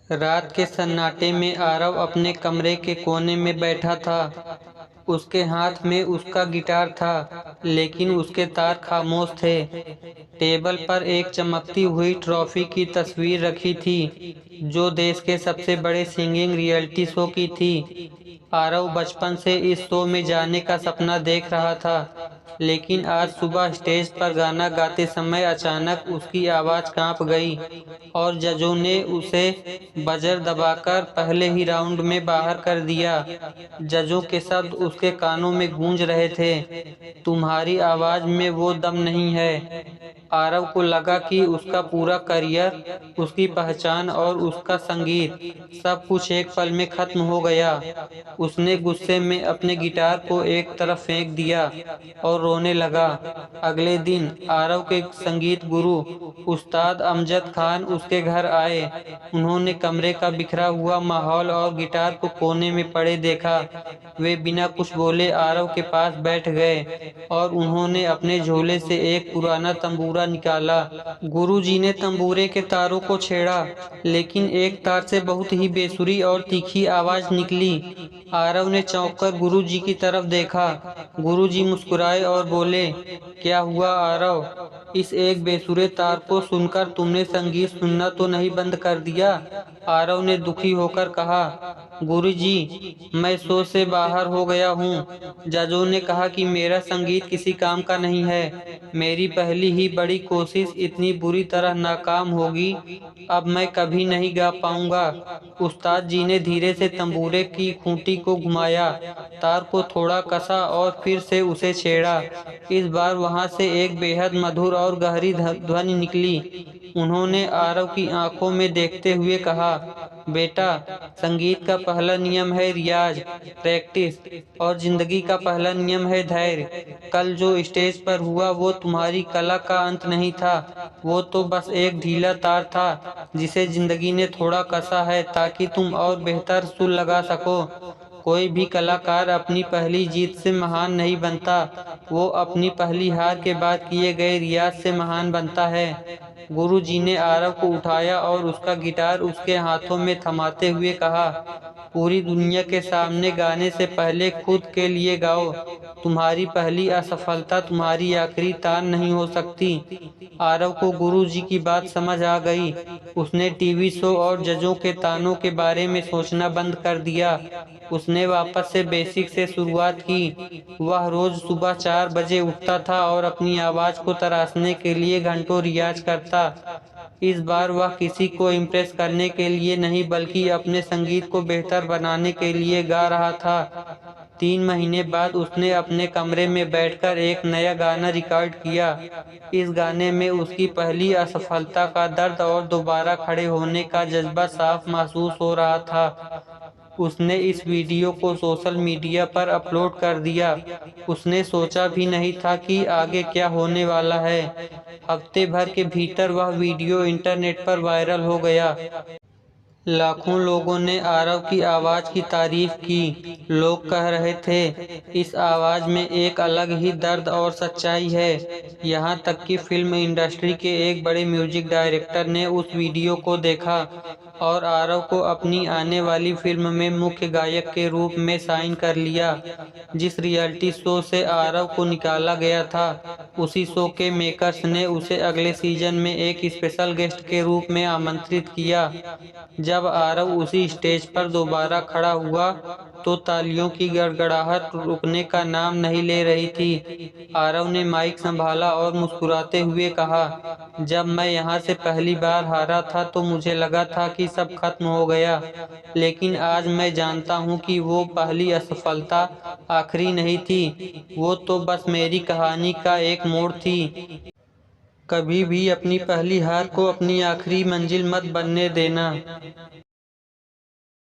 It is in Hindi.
रात के सन्नाटे में आरव अपने कमरे के कोने में बैठा था। उसके हाथ में उसका गिटार था, लेकिन उसके तार खामोश थे। टेबल पर एक चमकती हुई ट्रॉफी की तस्वीर रखी थी, जो देश के सबसे बड़े सिंगिंग रियलिटी शो की थी। आरव बचपन से इस शो में जाने का सपना देख रहा था, लेकिन आज सुबह स्टेज पर गाना गाते समय अचानक उसकी आवाज़ कांप गई और जजों ने उसे बजर दबाकर पहले ही राउंड में बाहर कर दिया। जजों के शब्द उसके कानों में गूंज रहे थे, तुम्हारी आवाज़ में वो दम नहीं है। आरव को लगा कि उसका पूरा करियर, उसकी पहचान और उसका संगीत, सब कुछ एक पल में खत्म हो गया। उसने गुस्से में अपने गिटार को एक तरफ फेंक दिया और रोने लगा। अगले दिन आरव के संगीत गुरु उस्ताद अमजद खान उसके घर आए। उन्होंने कमरे का बिखरा हुआ माहौल और गिटार को कोने में पड़े देखा। वे बिना कुछ बोले आरव के पास बैठ गए और उन्होंने अपने झोले से एक पुराना तंबूरा निकाला। गुरुजी ने तंबूरे के तारों को छेड़ा, लेकिन एक तार से बहुत ही बेसुरी और तीखी आवाज निकली। आरव ने चौंककर गुरुजी की तरफ देखा। गुरुजी मुस्कुराए और बोले, क्या हुआ आरव? इस एक बेसुरे तार को सुनकर तुमने संगीत सुनना तो नहीं बंद कर दिया? आरव ने दुखी होकर कहा, गुरुजी, मैं शो से बाहर हो गया हूँ। जजों ने कहा कि मेरा संगीत किसी काम का नहीं है। मेरी पहली ही बड़ी कोशिश इतनी बुरी तरह नाकाम होगी, अब मैं कभी नहीं गा पाऊंगा। उस्ताद जी ने धीरे से तंबूरे की खूंटी को घुमाया, तार को थोड़ा कसा और फिर से उसे छेड़ा। इस बार वहां से एक बेहद मधुर और गहरी ध्वनि निकली। उन्होंने आरव की आंखों में देखते हुए कहा, बेटा, संगीत का पहला नियम है रियाज, प्रैक्टिस, और जिंदगी का पहला नियम है धैर्य। कल जो स्टेज पर हुआ वो तुम्हारी कला का अंत नहीं था, वो तो बस एक ढीला तार था जिसे जिंदगी ने थोड़ा कसा है ताकि तुम और बेहतर सुर लगा सको। कोई भी कलाकार अपनी पहली जीत से महान नहीं बनता, वो अपनी पहली हार के बाद किए गए रियाज से महान बनता है। गुरुजी ने आरव को उठाया और उसका गिटार उसके हाथों में थमाते हुए कहा, पूरी दुनिया के सामने गाने से पहले खुद के लिए गाओ। तुम्हारी पहली असफलता तुम्हारी आखिरी तान नहीं हो सकती। आरव को गुरुजी की बात समझ आ गई। उसने टीवी शो और जजों के तानों के बारे में सोचना बंद कर दिया। उसने वापस से बेसिक से शुरुआत की। वह रोज सुबह 4 बजे उठता था और अपनी आवाज को तराशने के लिए घंटों रियाज करता। इस बार वह किसी को इम्प्रेस करने के लिए नहीं, बल्कि अपने संगीत को बेहतर बनाने के लिए गा रहा था। 3 महीने बाद उसने अपने कमरे में बैठकर एक नया गाना रिकॉर्ड किया। इस गाने में उसकी पहली असफलता का दर्द और दोबारा खड़े होने का जज्बा साफ महसूस हो रहा था। उसने इस वीडियो को सोशल मीडिया पर अपलोड कर दिया। उसने सोचा भी नहीं था कि आगे क्या होने वाला है। हफ्ते भर के भीतर वह वीडियो इंटरनेट पर वायरल हो गया। लाखों लोगों ने आरव की आवाज़ की तारीफ की। लोग कह रहे थे, इस आवाज़ में एक अलग ही दर्द और सच्चाई है। यहाँ तक कि फिल्म इंडस्ट्री के एक बड़े म्यूजिक डायरेक्टर ने उस वीडियो को देखा और आरव को अपनी आने वाली फिल्म में मुख्य गायक के रूप में साइन कर लिया। जिस रियलिटी शो से आरव को निकाला गया था, उसी शो के मेकर्स ने उसे अगले सीजन में एक स्पेशल गेस्ट के रूप में आमंत्रित किया। जब आरव उसी स्टेज पर दोबारा खड़ा हुआ तो तालियों की गड़गड़ाहट रुकने का नाम नहीं ले रही थी। आरव ने माइक संभाला और मुस्कुराते हुए कहा, जब मैं यहाँ से पहली बार हारा था तो मुझे लगा था कि सब खत्म हो गया, लेकिन आज मैं जानता हूँ कि वो पहली असफलता आखिरी नहीं थी, वो तो बस मेरी कहानी का एक मोड़ थी। कभी भी अपनी पहली हार को अपनी आखिरी मंजिल मत बनने देना।